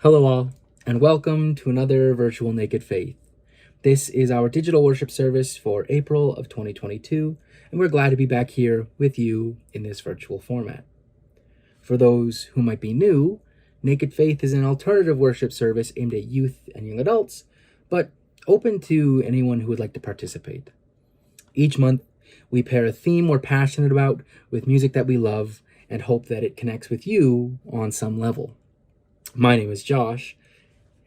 Hello, all, and welcome to another Virtual Naked Faith. This is our digital worship service for April of 2022, and we're glad to be back here with you in this virtual format. For those who might be new, Naked Faith is an alternative worship service aimed at youth and young adults, but open to anyone who would like to participate. Each month, we pair a theme we're passionate about with music that we love and hope that it connects with you on some level. My name is Josh,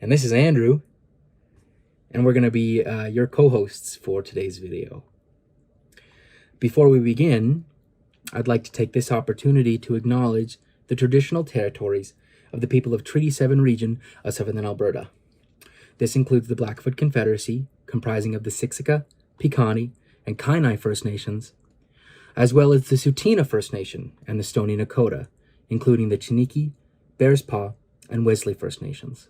and this is Andrew, and we're going to be your co-hosts for today's video. Before we begin, I'd like to take this opportunity to acknowledge the traditional territories of the people of Treaty 7 region of Southern Alberta. This includes the Blackfoot Confederacy, comprising of the Siksika, Piikani, and Kainai First Nations, as well as the Tsuut'ina First Nation and the Stoney Nakoda, including the Chiniki, Bearspaw, and Wesley First Nations.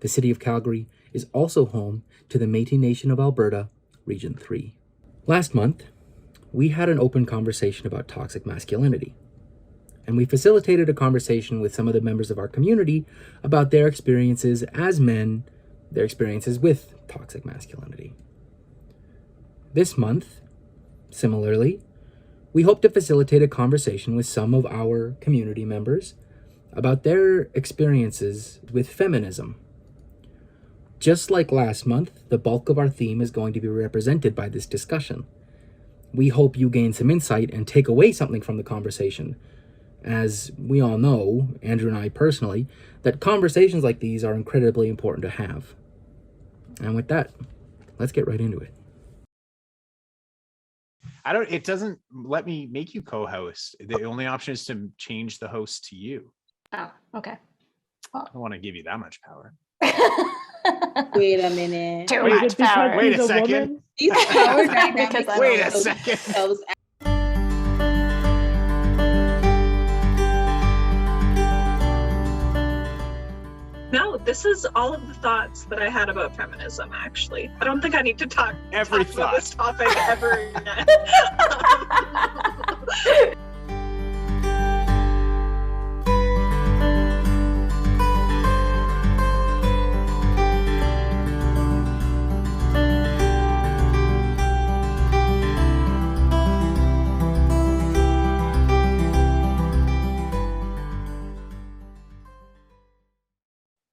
The city of Calgary is also home to the Métis Nation of Alberta, Region 3. Last month, we had an open conversation about toxic masculinity, and we facilitated a conversation with some of the members of our community about their experiences as men, their experiences with toxic masculinity. This month, similarly, we hope to facilitate a conversation with some of our community members about their experiences with feminism. Just like last month, the bulk of our theme is going to be represented by this discussion. We hope you gain some insight and take away something from the conversation. As we all know, Andrew and I personally, that conversations like these are incredibly important to have. And with that, let's get right into it. It doesn't let me make you co-host. The only option is to change the host to you. Oh, okay. I don't want to give you that much power. Wait a minute. Too much power. Wait a second. These power dynamics Because I'm Wait a also second. themselves No, this is all of the thoughts that I had about feminism, actually. I don't think I need to talk Every about this topic ever again.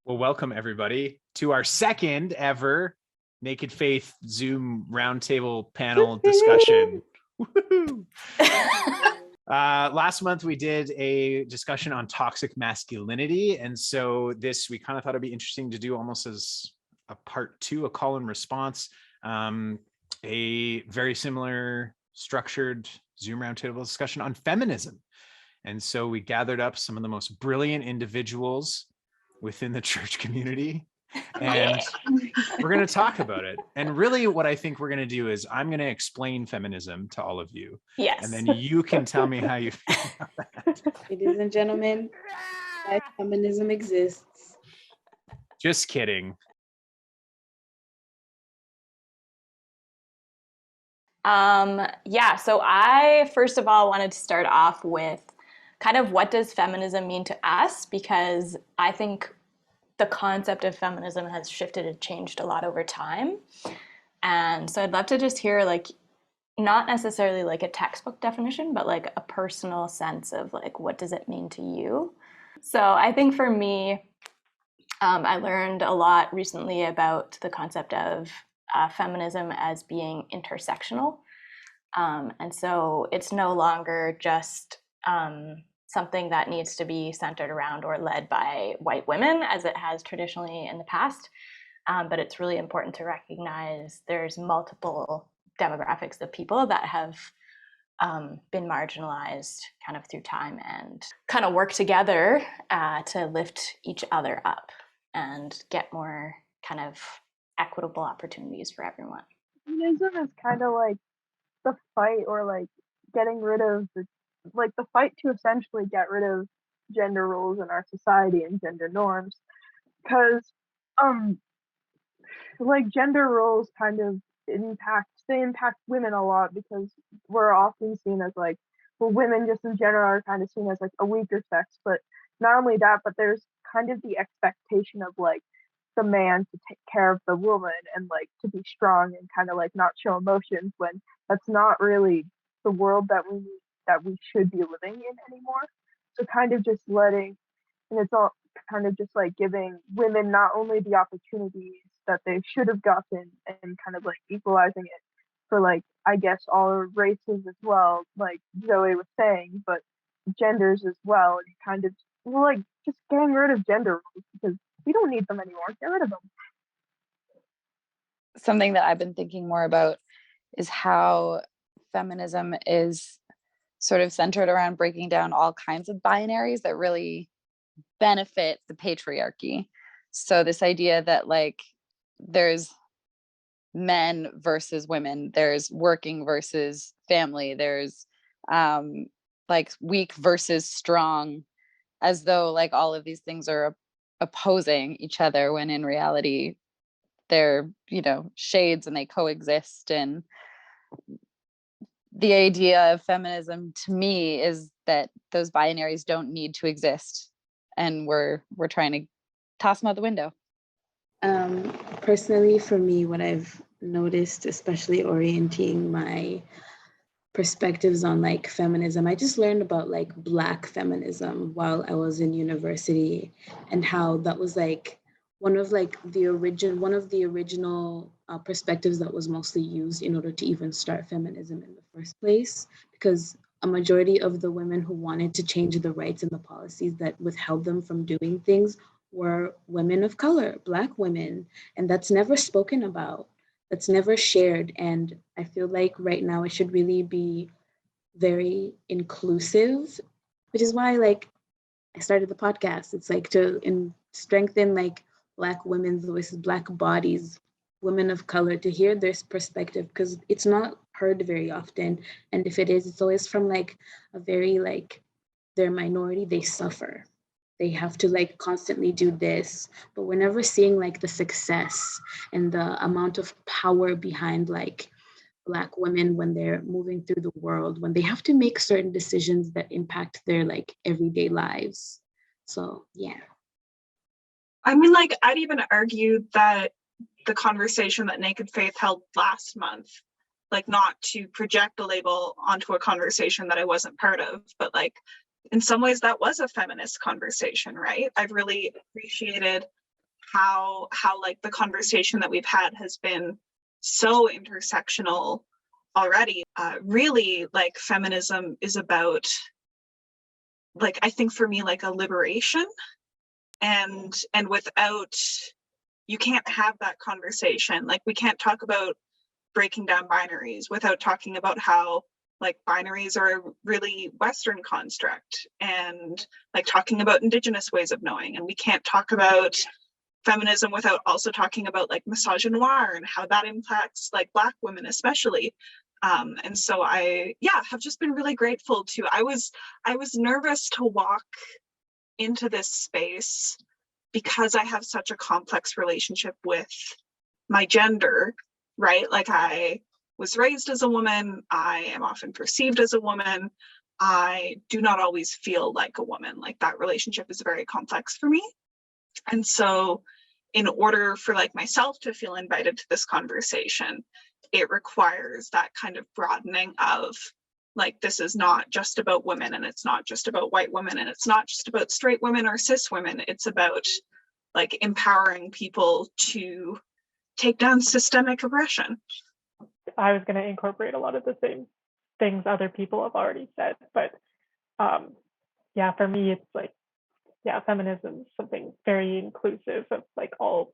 Well, welcome everybody to our second ever Naked Faith Zoom roundtable panel discussion. Last month we did a discussion on toxic masculinity, and so this we kind of thought it'd be interesting to do almost as a part two, a call and response, a very similar structured Zoom roundtable discussion on feminism. And so we gathered up some of the most brilliant individuals within the church community, and we're going to talk about it. And really what I think we're going to do is I'm going to explain feminism to all of you. Yes. And then you can tell me how you feel about that. Ladies and gentlemen, feminism exists. Just kidding. Yeah, so I first of all wanted to start off with kind of what does feminism mean to us, because I think the concept of feminism has shifted and changed a lot over time. And so I'd love to just hear, like, not necessarily like a textbook definition, but like a personal sense of like, what does it mean to you? So I think for me, I learned a lot recently about the concept of feminism as being intersectional. And so it's no longer just something that needs to be centered around or led by white women, as it has traditionally in the past. But it's really important to recognize there's multiple demographics of people that have been marginalized kind of through time, and kind of work together to lift each other up and get more kind of equitable opportunities for everyone. Feminism is kind of like the fight, or like getting rid of the fight to essentially get rid of gender roles in our society and gender norms, because like gender roles kind of impact women a lot, because we're often seen as like, well, women just in general are kind of seen as like a weaker sex. But not only that, but there's kind of the expectation of like the man to take care of the woman and like to be strong and kind of like not show emotions, when that's not really the world that we should be living in anymore. So kind of just letting, and it's all kind of just like giving women not only the opportunities that they should have gotten, and kind of like equalizing it for like, I guess, all races as well, like Zoe was saying, but genders as well, and kind of, well, like just getting rid of gender roles because we don't need them anymore. Get rid of them. Something that I've been thinking more about is how feminism is sort of centered around breaking down all kinds of binaries that really benefit the patriarchy. So this idea that like there's men versus women, there's working versus family, there's like weak versus strong, as though like all of these things are opposing each other, when in reality they're, you know, shades and they coexist. And the idea of feminism to me is that those binaries don't need to exist, and we're trying to toss them out the window. Personally, for me, what I've noticed, especially orienting my perspectives on like feminism, I just learned about like Black feminism while I was in university, and how that was like one of the original perspectives that was mostly used in order to even start feminism in the first place, because a majority of the women who wanted to change the rights and the policies that withheld them from doing things were women of color, Black women, and that's never spoken about, that's never shared. And I feel like right now it should really be very inclusive, which is why like I started the podcast. It's like to strengthen like Black women's voices, Black bodies, women of color, to hear this perspective, because it's not heard very often. And if it is, it's always from like a very like, they're minority, they suffer. They have to like constantly do this, but we're never seeing like the success and the amount of power behind like Black women when they're moving through the world, when they have to make certain decisions that impact their like everyday lives. So yeah. I mean, like, I'd even argue that the conversation that Naked Faith held last month, like, not to project a label onto a conversation that I wasn't part of, but like, in some ways that was a feminist conversation, right? I've really appreciated how like the conversation that we've had has been so intersectional already. Really, like, feminism is about, like, I think for me, like a liberation, and without, you can't have that conversation. Like, we can't talk about breaking down binaries without talking about how like binaries are a really Western construct, and like talking about Indigenous ways of knowing. And we can't talk about feminism without also talking about like misogynoir and how that impacts like Black women especially. And so I have just been really grateful to, I was nervous to walk into this space because I have such a complex relationship with my gender, right? Like, I was raised as a woman, I am often perceived as a woman, I do not always feel like a woman. Like, that relationship is very complex for me. And so in order for like myself to feel invited to this conversation, it requires that kind of broadening of like, this is not just about women, and it's not just about white women, and it's not just about straight women or cis women. It's about like empowering people to take down systemic oppression. I was going to incorporate a lot of the same things other people have already said, but yeah, for me, it's like, yeah, feminism is something very inclusive of like all,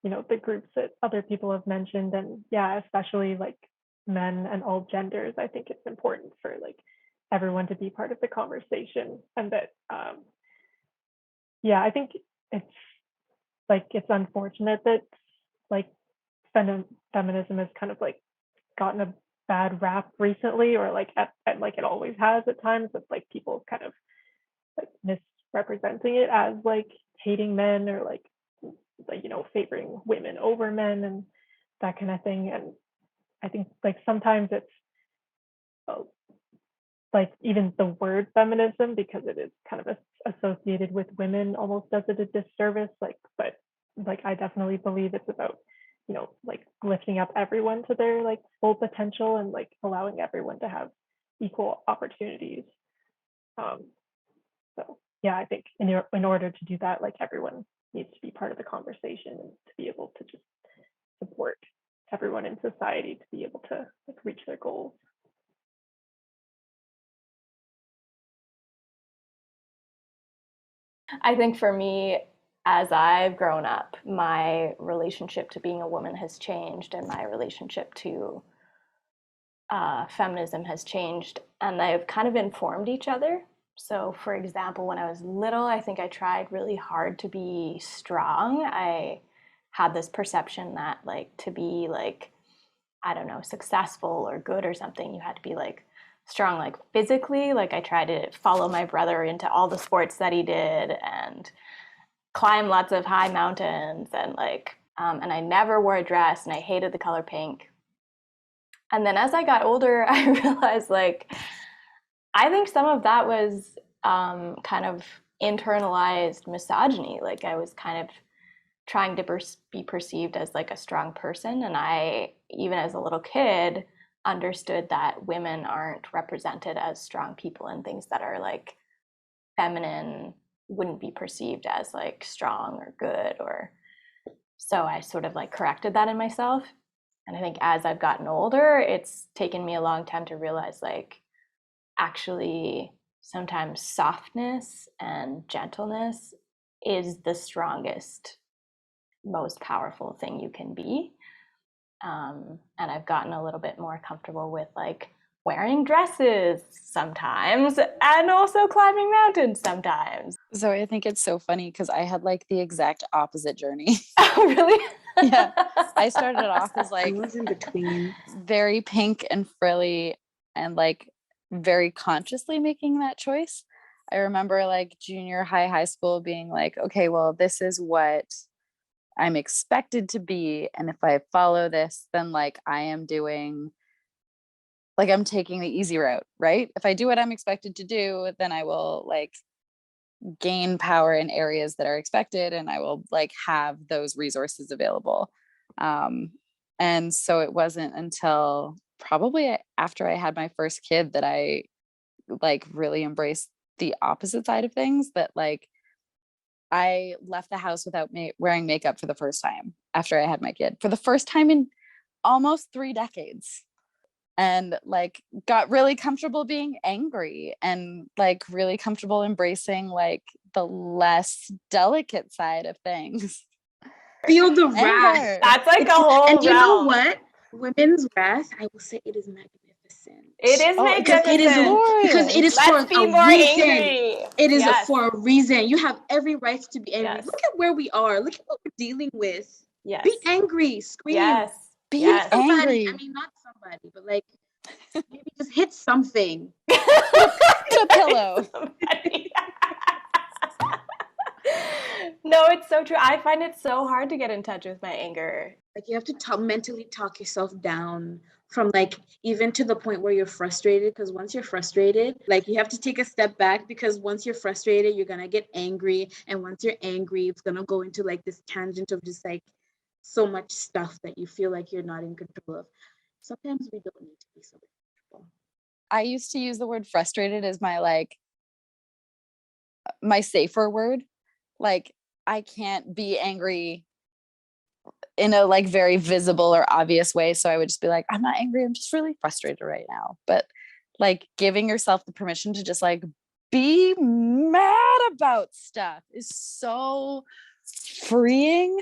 you know, the groups that other people have mentioned, and yeah, especially like men and all genders. I think it's important for like everyone to be part of the conversation, and that yeah, I think it's like, it's unfortunate that like feminism has kind of like gotten a bad rap recently, or like at like it always has at times, with like people kind of like misrepresenting it as like hating men, or like you know, favoring women over men and that kind of thing. And I think like sometimes it's like even the word feminism, because it is kind of associated with women, almost does it a disservice. But I definitely believe it's about, like lifting up everyone to their like full potential and like allowing everyone to have equal opportunities. So yeah, I think in order to do that, like everyone needs to be part of the conversation and to be able to just support everyone in society to be able to like reach their goals. I think for me, as I've grown up, my relationship to being a woman has changed, and my relationship to feminism has changed, and they've kind of informed each other. So, for example, when I was little, I think I tried really hard to be strong. I had this perception that, like, to be like, I don't know, successful or good or something, you had to be like strong, like physically. Like, I tried to follow my brother into all the sports that he did and climb lots of high mountains, and like, and I never wore a dress, and I hated the color pink. And then as I got older, I realized, like, I think some of that was kind of internalized misogyny. Like, I was kind of trying to be perceived as like a strong person, and I, even as a little kid, understood that women aren't represented as strong people, and things that are like feminine wouldn't be perceived as like strong or good. Or so I sort of like corrected that in myself. And I think as I've gotten older, it's taken me a long time to realize, like, actually sometimes softness and gentleness is the strongest, most powerful thing you can be. And I've gotten a little bit more comfortable with like wearing dresses sometimes, and also climbing mountains sometimes. So I think it's so funny because I had like the exact opposite journey. Oh, really? Yeah. I started off as I like was in between. very pink and frilly and like very consciously making that choice. I remember like junior high school being like, okay, well, this is what I'm expected to be. And if I follow this, then like I am doing, like I'm taking the easy route, right? If I do what I'm expected to do, then I will like gain power in areas that are expected, and I will like have those resources available. And so it wasn't until probably after I had my first kid that I like really embraced the opposite side of things, that like I left the house without wearing makeup for the first time after I had my kid, for the first time in almost 3 decades. And like got really comfortable being angry, and like really comfortable embracing like the less delicate side of things. Feel the Anger. wrath. That's like a whole And you know realm. what? Women's wrath, I will say it is magnificent. It is Because it is magnificent. because it is Let's for be a more reason. angry. It is Yes. for a reason. You have every right to be angry. Yes. Look at where we are. Look at what we're dealing with. Yes. Be angry. Scream. Yes. Be Yes. Somebody. angry. I mean, not somebody, but like maybe just hit something. Hit a pillow. No, it's so true. I find it so hard to get in touch with my anger. Like you have to mentally talk yourself down from like even to the point where you're frustrated, because once you're frustrated, like you have to take a step back, because once you're frustrated, you're gonna get angry, and once you're angry, it's gonna go into like this tangent of just like so much stuff that you feel like you're not in control of. Sometimes we don't need to be so comfortable. I used to use the word frustrated as my like my safer word. Like I can't be angry in a like very visible or obvious way, so I would just be like, I'm not angry, I'm just really frustrated right now. But like giving yourself the permission to just like be mad about stuff is so freeing.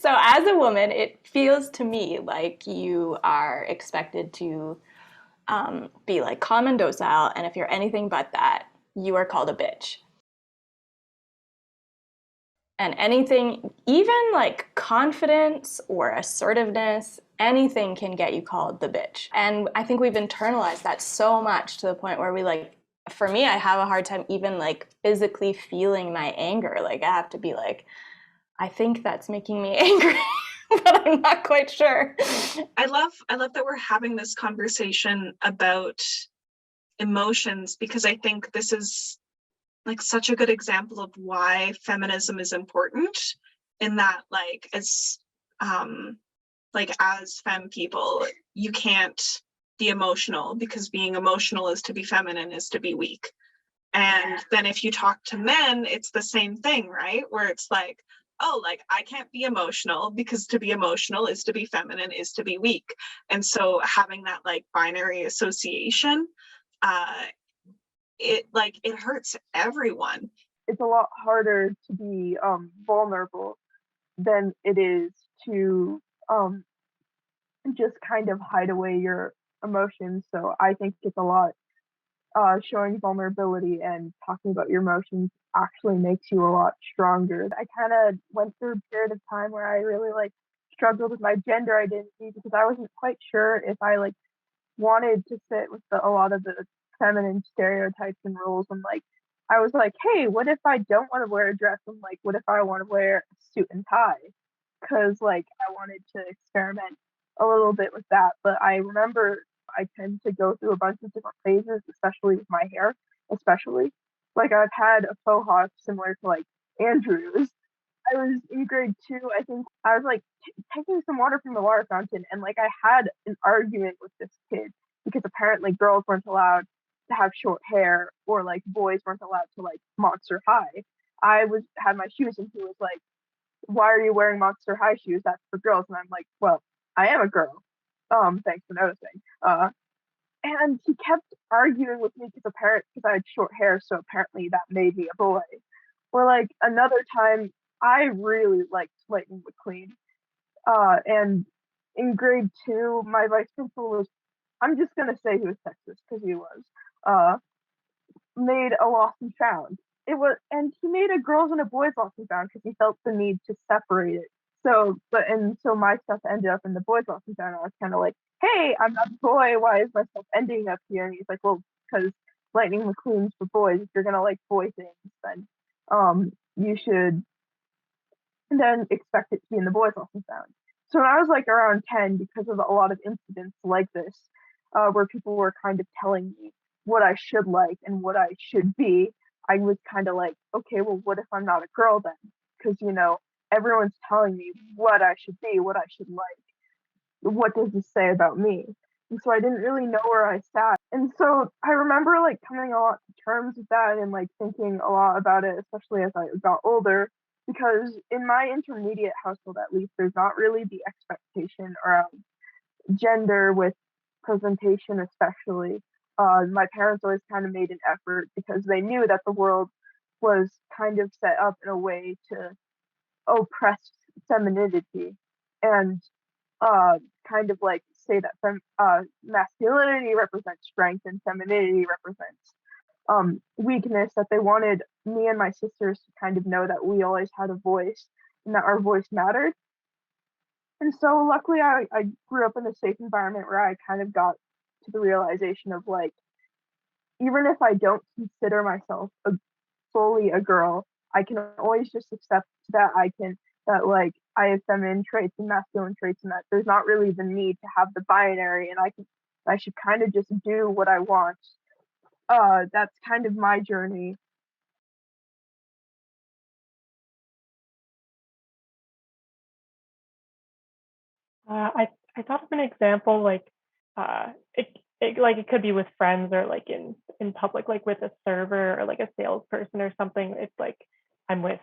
So as a woman, it feels to me like you are expected to be like calm and docile, and if you're anything but that, you are called a bitch. And anything, even like confidence or assertiveness, anything can get you called the bitch. And I think we've internalized that so much to the point where we like, for me, I have a hard time even like physically feeling my anger. Like I have to be like, I think that's making me angry, but I'm not quite sure. I love that we're having this conversation about emotions, because I think this is like such a good example of why feminism is important, in that as femme people, you can't be emotional, because being emotional is to be feminine, is to be weak. And then if you talk to men, it's the same thing, right? Where it's like, oh, I can't be emotional because to be emotional is to be feminine, is to be weak. And so having that binary association, it hurts everyone. It's a lot harder to be vulnerable than it is to just kind of hide away your emotions. So I think it's a lot showing vulnerability and talking about your emotions actually makes you a lot stronger. I kind of went through a period of time where I really struggled with my gender identity, because I wasn't quite sure if I wanted to fit with a lot of the feminine stereotypes and rules. And I was like, hey, what if I don't want to wear a dress? And what if I want to wear a suit and tie? Because I wanted to experiment a little bit with that. But I remember I tend to go through a bunch of different phases, especially with my hair, especially. I've had a faux hawk similar to Andrew's. I was in grade 2, I think. I was taking some water from the water fountain, and I had an argument with this kid, because apparently girls weren't allowed to have short hair, or boys weren't allowed to Monster High. I had my shoes, and he was like, why are you wearing Monster High shoes? That's for girls. And I'm like, well, I am a girl. Thanks for noticing. And he kept arguing with me because I had short hair, so apparently that made me a boy. Or another time, I really liked Lightning McQueen. And in grade 2, my vice principal was, I'm just gonna say he was sexist because he was, made a lost and found. And he made a girls and a boys lost and found because he felt the need to separate it. So my stuff ended up in the boys lost and found. I was kind of like, hey, I'm not a boy. Why is my stuff ending up here? And he's like, well, because Lightning McQueen's for boys. If you're gonna like boy things, then you should then expect it to be in the boys lost and found. So when I was around 10, because of a lot of incidents like this, where people were kind of telling me what I should like and what I should be, I was kind of like, okay, well, what if I'm not a girl then? Because, everyone's telling me what I should be, what I should like. What does this say about me? And so I didn't really know where I sat. And so I remember coming a lot to terms with that and thinking a lot about it, especially as I got older, because in my intermediate household, at least, there's not really the expectation around gender with presentation, especially. My parents always kind of made an effort because they knew that the world was kind of set up in a way to oppress femininity and kind of say that masculinity represents strength and femininity represents weakness, that they wanted me and my sisters to kind of know that we always had a voice and that our voice mattered. And so luckily I grew up in a safe environment where I kind of got to the realization of even if I don't consider myself fully a girl, I can always just accept that I have feminine traits and masculine traits, and that there's not really the need to have the binary, and I should kind of just do what I want. That's kind of my journey. I thought of an example it could be with friends or in public, with a server or a salesperson or something. It's I'm with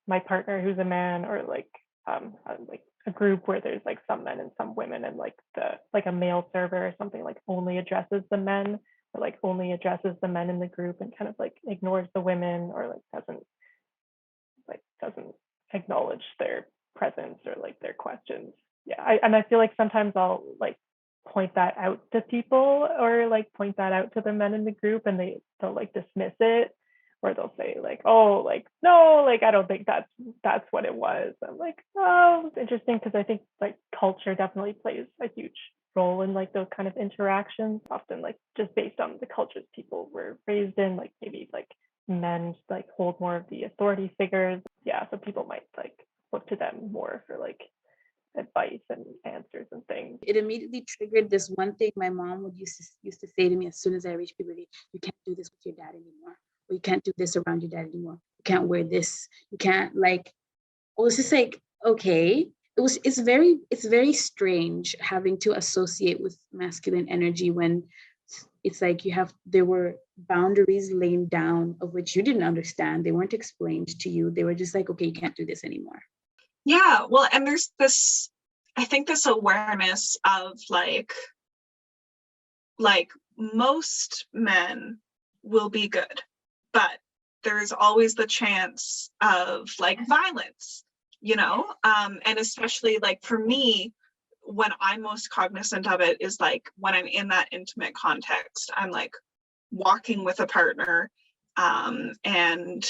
my partner who's a man, or a group where there's some men and some women, and a male server or something only addresses the men, or only addresses the men in the group and kind of ignores the women, or doesn't acknowledge their presence or their questions. Yeah, I feel sometimes I'll point that out to people, or point that out to the men in the group, and they'll dismiss it, or they'll say oh, no, I don't think that's what it was. I'm oh, it's interesting, because I think culture definitely plays a huge role in those kind of interactions, often just based on the cultures people were raised in, maybe men hold more of the authority figures. Yeah, so people might look to them more for advice and answers and things. It immediately triggered this one thing my mom would used to say to me as soon as I reached puberty: you can't do this with your dad anymore, or you can't do this around your dad anymore. You can't wear this. You can't, like, it was just like, okay. It's very strange having to associate with masculine energy when it's like there were boundaries laid down of which you didn't understand. They weren't explained to you. They were just like, okay, you can't do this anymore. Yeah, well, and there's this, I think, this awareness of like most men will be good, but there's always the chance of like violence, and especially like for me, when I'm most cognizant of it is like when I'm in that intimate context. I'm like walking with a partner, and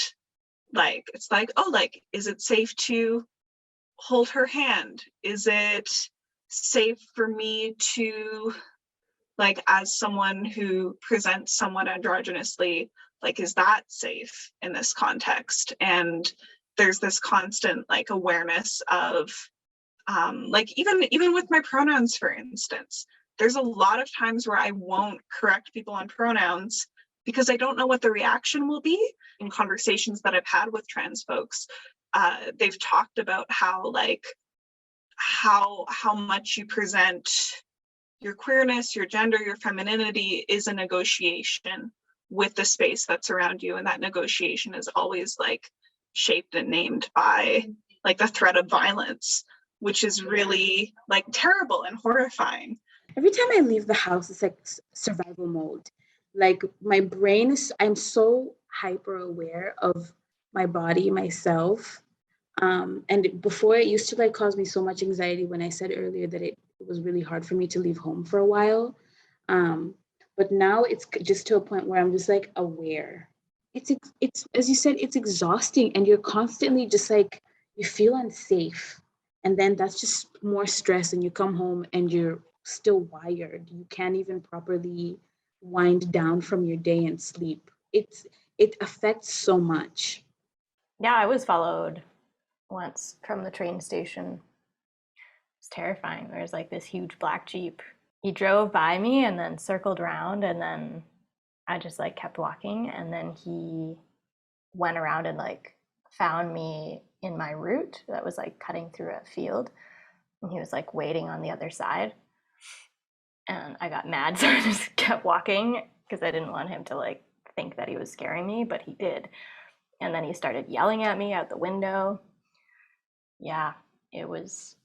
like it's like, oh, like, is it safe to hold her hand? Is it safe for me to, like, as someone who presents somewhat androgynously, like, is that safe in this context? And there's this constant like awareness of like even with my pronouns, for instance, there's a lot of times where I won't correct people on pronouns because I don't know what the reaction will be. In conversations that I've had with trans folks, they've talked about how like how much you present your queerness, your gender, your femininity is a negotiation with the space that's around you, and that negotiation is always like shaped and named by like the threat of violence, which is really like terrible and horrifying. Every time I leave the house, it's like survival mode. Like my brain I'm so hyper aware of my body, myself. And before, it used to like cause me so much anxiety when I said earlier that it was really hard for me to leave home for a while. But now it's just to a point where I'm just like aware. It's as you said, it's exhausting, and you're constantly just like, you feel unsafe. And then that's just more stress, and you come home and you're still wired. You can't even properly wind down from your day and sleep. It affects so much. Yeah, I was followed once from the train station. It's terrifying. There's like this huge black Jeep. He drove by me and then circled around, and then I just like kept walking, and then he went around and like found me in my route that was like cutting through a field, and he was like waiting on the other side. And I got mad, so I just kept walking because I didn't want him to like think that he was scaring me, but he did. And then he started yelling at me out the window. Yeah, it was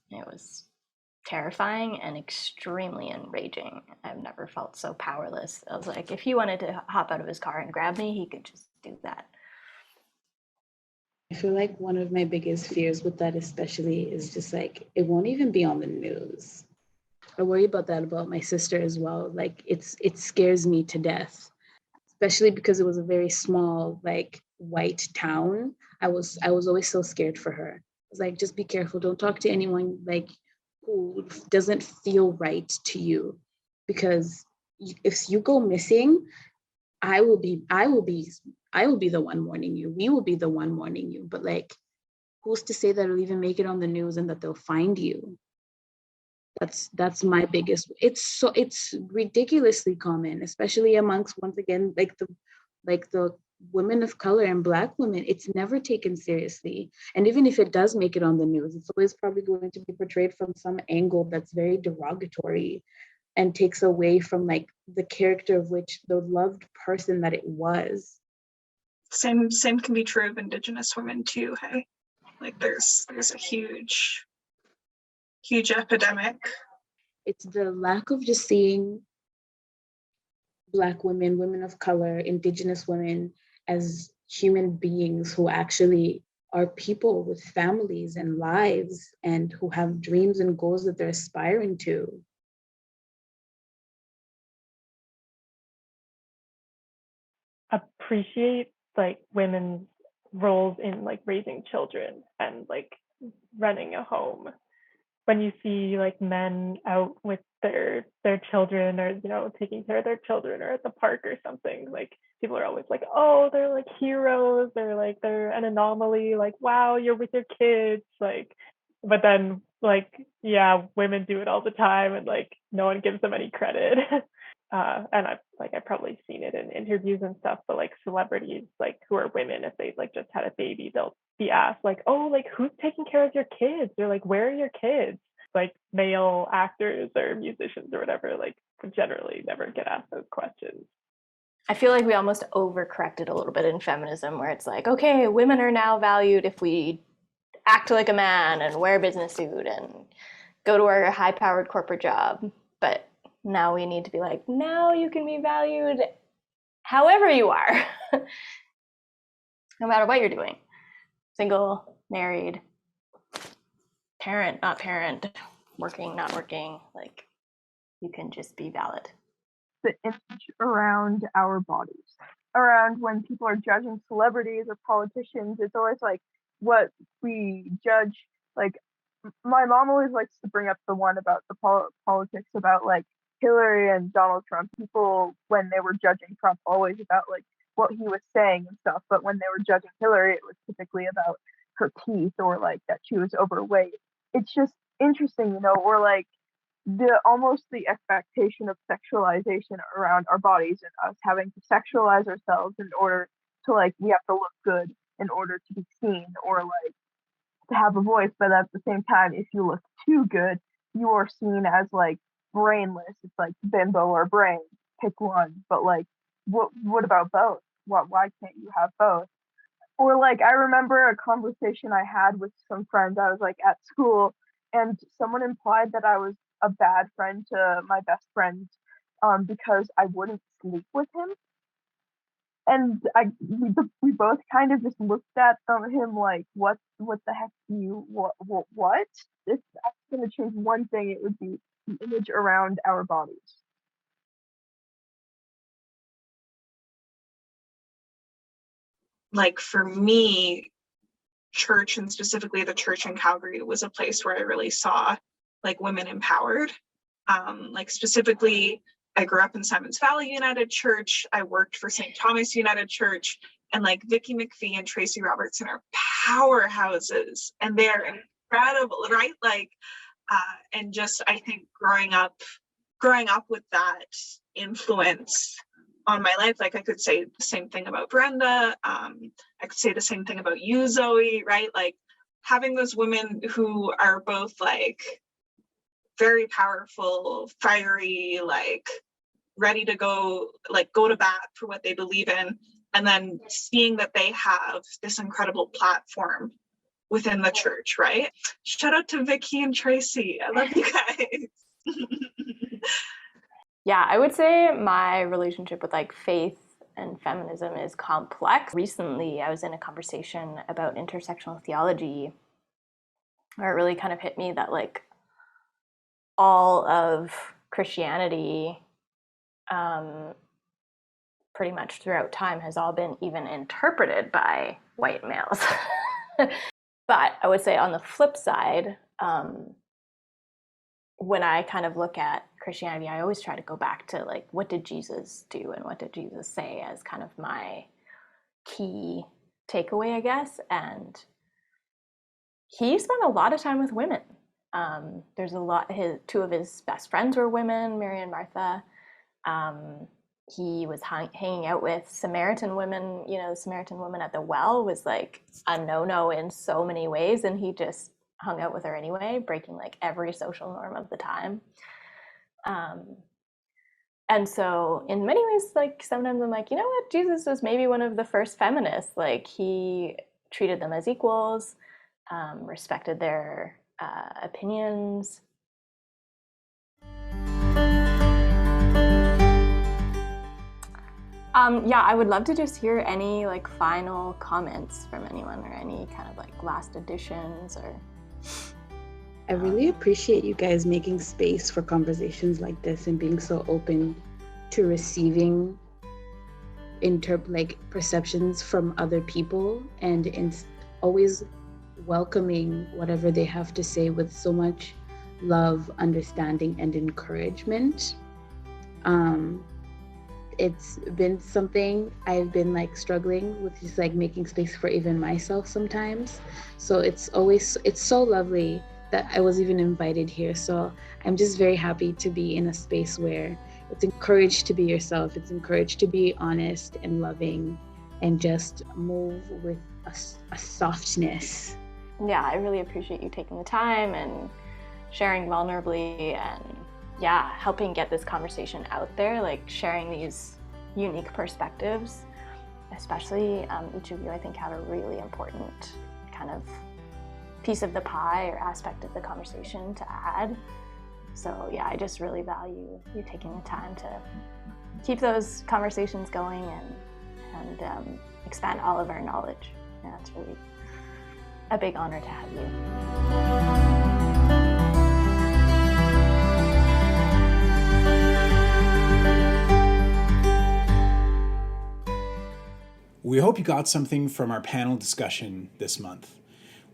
terrifying and extremely enraging. I've never felt so powerless. I was like, if he wanted to hop out of his car and grab me, he could just do that. I feel like one of my biggest fears with that especially is just like, it won't even be on the news. I worry about that about my sister as well. Like it scares me to death, especially because it was a very small, like white town. I was always so scared for her. I was like, just be careful. Don't talk to anyone like who doesn't feel right to you, because if you go missing, I will be the one warning you. We will be the one warning you. But like, who's to say that it'll even make it on the news and that they'll find you? That's my biggest. It's ridiculously common, especially amongst, once again, like the women of color and Black women. It's never taken seriously, and even if it does make it on the news, it's always probably going to be portrayed from some angle that's very derogatory and takes away from like the character of which the loved person that it was. Same can be true of Indigenous women too. Hey, like there's a huge epidemic. It's the lack of just seeing Black women, women of color, Indigenous women as human beings who actually are people with families and lives and who have dreams and goals that they're aspiring to. Appreciate like women's roles in like raising children and like running a home. When you see like men out with their children, or taking care of their children, or at the park or something, like people are always like, oh, they're like heroes, they're an anomaly, like, wow, you're with your kids. Like but then like, yeah, women do it all the time and like no one gives them any credit. And I've probably seen it in interviews and stuff, but like celebrities like who are women, if they like just had a baby, they'll be asked like, oh, like who's taking care of your kids, or like where are your kids? Like male actors or musicians or whatever like generally never get asked those questions. I feel like we almost overcorrected a little bit in feminism, where it's like, okay, women are now valued if we act like a man and wear a business suit and go to our high-powered corporate job. But now we need to be like, now you can be valued however you are, no matter what you're doing. Single, married, parent, not parent, working, not working. Like, you can just be valid. The image around our bodies, around when people are judging celebrities or politicians, it's always like what we judge. Like, my mom always likes to bring up the one about the politics about like Hillary and Donald Trump. People, when they were judging Trump, always about like what he was saying and stuff, but when they were judging Hillary, it was typically about her teeth or like that she was overweight. It's just interesting, you know, or like the expectation of sexualization around our bodies and us having to sexualize ourselves in order to like, we have to look good in order to be seen or like to have a voice. But at the same time, if you look too good, you are seen as like brainless. It's like bimbo or brain, pick one. But like, what about both? Why can't you have both? Or like, I remember a conversation I had with some friends. I was like at school, and someone implied that I was a bad friend to my best friend because I wouldn't sleep with him. And we both kind of just looked at him like, what the heck do you, what? If that's going to change one thing, it would be the image around our bodies. Like for me, church, and specifically the church in Calgary, was a place where I really saw like women empowered. Like specifically, I grew up in Simons Valley United Church. I worked for St. Thomas United Church, and like Vicky McPhee and Tracy Robertson are powerhouses, and they're incredible, right? Like, and just I think growing up with that influence on my life, like I could say the same thing about Brenda. I could say the same thing about you, Zoe, right? Like having those women who are both like very powerful, fiery, like ready to go to bat for what they believe in, and then seeing that they have this incredible platform within the church, right? Shout out to Vicky and Tracy. I love you guys. Yeah, I would say my relationship with like faith and feminism is complex. Recently, I was in a conversation about intersectional theology where it really kind of hit me that like all of Christianity pretty much throughout time has all been even interpreted by white males. But I would say on the flip side, when I kind of look at Christianity, I always try to go back to like, what did Jesus do and what did Jesus say as kind of my key takeaway, I guess. And he spent a lot of time with women. There's a lot, two of his best friends were women, Mary and Martha. He was hanging out with Samaritan women. You know, the Samaritan woman at the well was like a no-no in so many ways, and he just hung out with her anyway, breaking like every social norm of the time. And so in many ways, like sometimes I'm like, you know what, Jesus was maybe one of the first feminists. Like he treated them as equals, respected their opinions. Yeah, I would love to just hear any like final comments from anyone or any kind of like last additions or. I really appreciate you guys making space for conversations like this and being so open to receiving perceptions from other people and always welcoming whatever they have to say with so much love, understanding, and encouragement. It's been something I've been like struggling with, just like making space for even myself sometimes. So it's so lovely that I was even invited here. So I'm just very happy to be in a space where it's encouraged to be yourself. It's encouraged to be honest and loving and just move with a softness. Yeah, I really appreciate you taking the time and sharing vulnerably and helping get this conversation out there, like sharing these unique perspectives. Especially each of you, I think, have a really important kind of piece of the pie or aspect of the conversation to add. So yeah, I just really value you taking the time to keep those conversations going and expand all of our knowledge. Yeah, it's really a big honor to have you. We hope you got something from our panel discussion this month.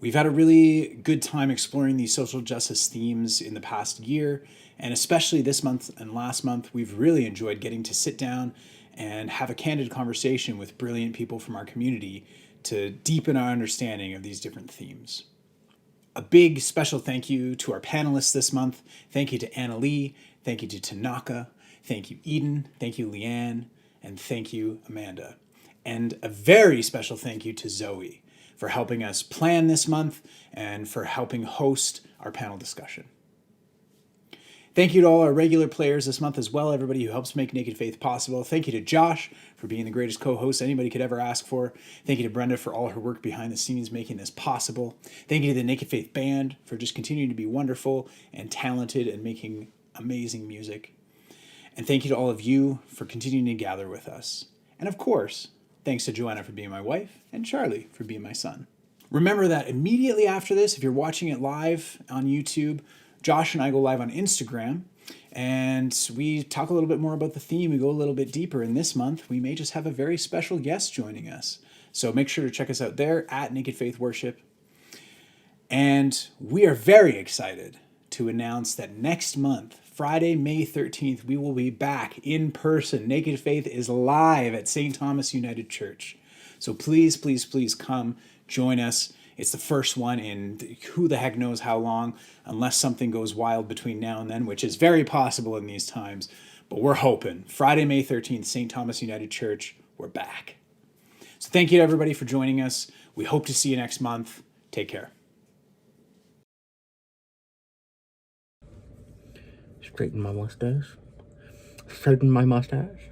We've had a really good time exploring these social justice themes in the past year, and especially this month and last month, we've really enjoyed getting to sit down and have a candid conversation with brilliant people from our community to deepen our understanding of these different themes. A big special thank you to our panelists this month. Thank you to Anna Lee, thank you to Tanaka, thank you Eden, thank you Leanne, and thank you Amanda. And a very special thank you to Zoe for helping us plan this month and for helping host our panel discussion. Thank you to all our regular players this month as well, everybody who helps make Naked Faith possible. Thank you to Josh for being the greatest co-host anybody could ever ask for. Thank you to Brenda for all her work behind the scenes making this possible. Thank you to the Naked Faith Band for just continuing to be wonderful and talented and making amazing music. And thank you to all of you for continuing to gather with us. And of course, thanks to Joanna for being my wife and Charlie for being my son. Remember that immediately after this, if you're watching it live on YouTube, Josh and I go live on Instagram and we talk a little bit more about the theme. We go a little bit deeper. And this month, we may just have a very special guest joining us. So make sure to check us out there at Naked Faith Worship. And we are very excited to announce that next month, Friday, May 13th, we will be back in person. Naked Faith is live at St. Thomas United Church. So please, please, please come join us. It's the first one in who the heck knows how long, unless something goes wild between now and then, which is very possible in these times. But we're hoping. Friday, May 13th, St. Thomas United Church, we're back. So thank you to everybody for joining us. We hope to see you next month. Take care. Straighten my mustache. Straighten my mustache.